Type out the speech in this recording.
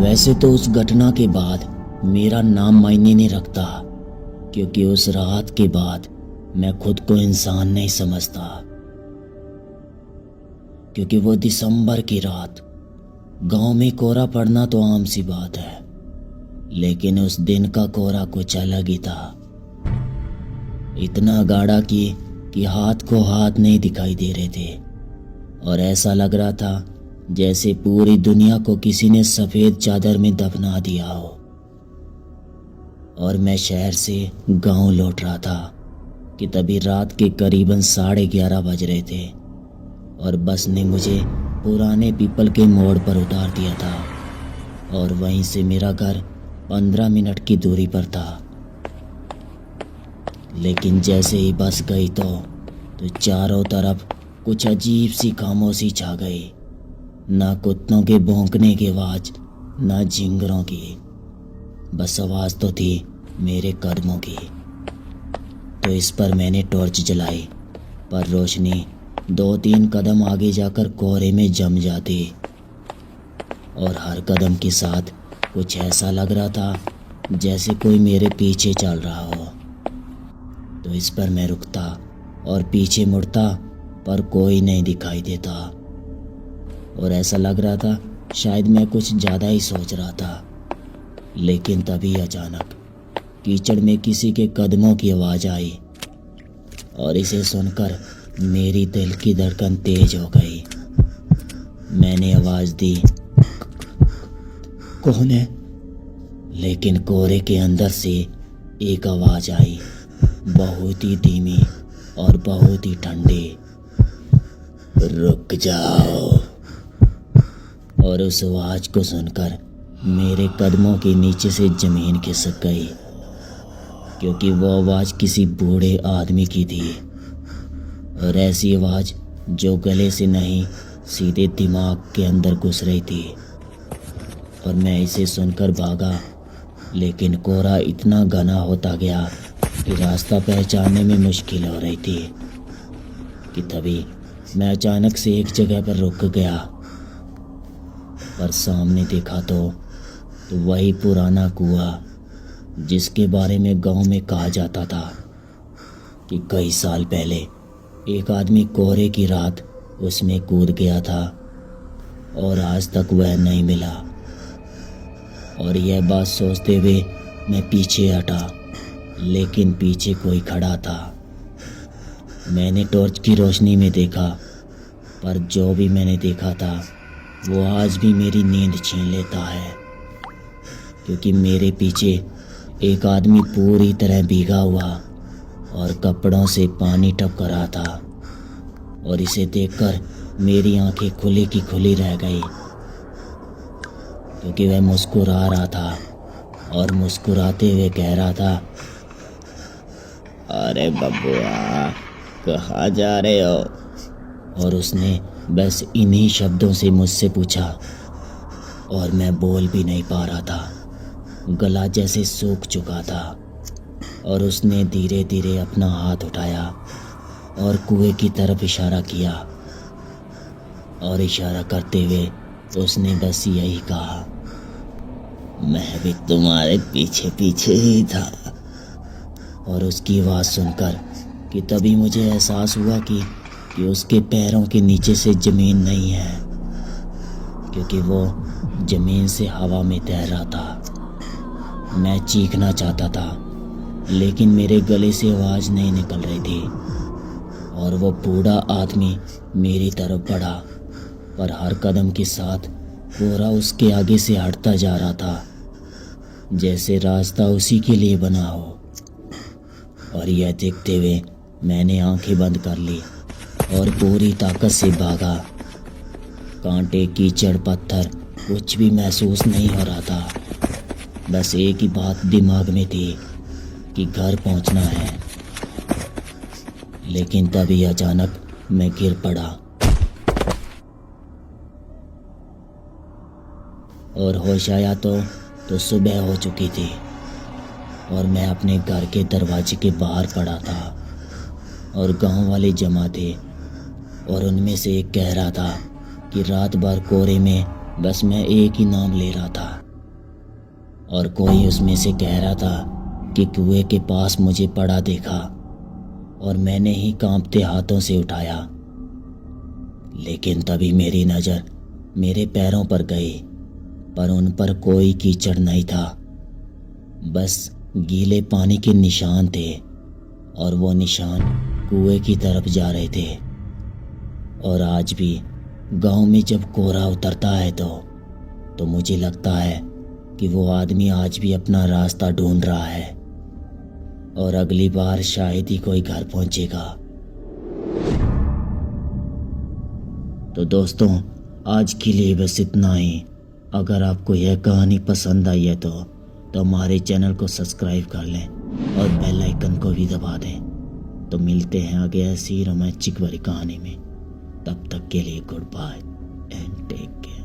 वैसे तो उस घटना के बाद मेरा नाम मायने नहीं रखता, क्योंकि उस रात के बाद मैं खुद को इंसान नहीं समझता। क्योंकि वो दिसंबर की रात, गांव में कोहरा पड़ना तो आम सी बात है, लेकिन उस दिन का कोहरा कुछ अलग ही था। इतना गाढ़ा कि हाथ को हाथ नहीं दिखाई दे रहे थे, और ऐसा लग रहा था जैसे पूरी दुनिया को किसी ने सफेद चादर में दफना दिया हो। और मैं शहर से गांव लौट रहा था कि तभी रात के करीबन 11:30 बज रहे थे, और बस ने मुझे पुराने पीपल के मोड़ पर उतार दिया था, और वहीं से मेरा घर 15 मिनट की दूरी पर था। लेकिन जैसे ही बस गई तो चारों तरफ कुछ अजीब सी खामोशी छा गई। ना कुत्तों के भौंकने की आवाज, ना झिंगरों की, बस आवाज तो थी मेरे कदमों की। तो इस पर मैंने टॉर्च जलाई, पर रोशनी 2-3 कदम आगे जाकर कोहरे में जम जाती, और हर कदम के साथ कुछ ऐसा लग रहा था जैसे कोई मेरे पीछे चल रहा हो। तो इस पर मैं रुकता और पीछे मुड़ता, पर कोई नहीं दिखाई देता, और ऐसा लग रहा था शायद मैं कुछ ज़्यादा ही सोच रहा था। लेकिन तभी अचानक कीचड़ में किसी के कदमों की आवाज़ आई, और इसे सुनकर मेरी दिल की धड़कन तेज हो गई। मैंने आवाज़ दी, कौन है? लेकिन कोहरे के अंदर से एक आवाज़ आई, बहुत ही धीमी और बहुत ही ठंडी, रुक जाओ। और उस आवाज को सुनकर मेरे कदमों के नीचे से जमीन खिसक गई, क्योंकि वो आवाज किसी बूढ़े आदमी की थी, और ऐसी आवाज जो गले से नहीं सीधे दिमाग के अंदर घुस रही थी। और मैं इसे सुनकर भागा, लेकिन कोहरा इतना घना होता गया कि रास्ता पहचानने में मुश्किल हो रही थी। कि तभी मैं अचानक से एक जगह पर रुक गया, पर सामने देखा तो वही पुराना कुआं जिसके बारे में गांव में कहा जाता था कि कई साल पहले एक आदमी कोहरे की रात उसमें कूद गया था, और आज तक वह नहीं मिला। और यह बात सोचते हुए मैं पीछे हटा, लेकिन पीछे कोई खड़ा था। मैंने टॉर्च की रोशनी में देखा, पर जो भी मैंने देखा था वो आज भी मेरी नींद छीन लेता है, क्योंकि मेरे पीछे एक आदमी पूरी तरह भीगा हुआ और कपड़ों से पानी टपक रहा था। और इसे देखकर मेरी आंखें खुली की खुली रह गई, क्योंकि वह मुस्कुरा रहा था, और मुस्कुराते हुए कह रहा था, अरे बबुआ, कहाँ जा रहे हो? और उसने बस इन्हीं शब्दों से मुझसे पूछा, और मैं बोल भी नहीं पा रहा था, गला जैसे सूख चुका था। और उसने धीरे धीरे अपना हाथ उठाया और कुएं की तरफ इशारा किया, और इशारा करते हुए उसने बस यही कहा, मैं भी तुम्हारे पीछे पीछे ही था। और उसकी आवाज़ सुनकर कि तभी मुझे एहसास हुआ कि उसके पैरों के नीचे से ज़मीन नहीं है, क्योंकि वो ज़मीन से हवा में तैर रहा था। मैं चीखना चाहता था, लेकिन मेरे गले से आवाज़ नहीं निकल रही थी, और वो बूढ़ा आदमी मेरी तरफ बढ़ा, पर हर कदम के साथ कोहरा उसके आगे से हटता जा रहा था, जैसे रास्ता उसी के लिए बना हो। और यह देखते हुए मैंने आंखें बंद कर ली और पूरी ताकत से भागा। कांटे, कीचड़, पत्थर कुछ भी महसूस नहीं हो रहा था, बस एक ही बात दिमाग में थी कि घर पहुंचना है। लेकिन तभी अचानक मैं गिर पड़ा, और होश आया तो सुबह हो चुकी थी, और मैं अपने घर के दरवाजे के बाहर पड़ा था, और गांव वाले जमा थे, और उनमें से एक कह रहा था कि रात भर कोहरे में बस मैं एक ही नाम ले रहा था, और कोई उसमें से कह रहा था कि कुएं के पास मुझे पड़ा देखा और मैंने ही कांपते हाथों से उठाया। लेकिन तभी मेरी नज़र मेरे पैरों पर गई, पर उन पर कोई कीचड़ नहीं था, बस गीले पानी के निशान थे और वो निशान कुएं की तरफ जा रहे थे। और आज भी गांव में जब कोहरा उतरता है तो मुझे लगता है कि वो आदमी आज भी अपना रास्ता ढूंढ रहा है और अगली बार शायद ही कोई घर पहुंचेगा। तो दोस्तों, आज के लिए बस इतना ही। अगर आपको यह कहानी पसंद आई है तो हमारे चैनल को सब्सक्राइब कर लें और बेल आइकन को भी दबा दें। तो मिलते हैं आगे ऐसी रोमांचिक भरी कहानी में। तब तक के लिए goodbye and take care.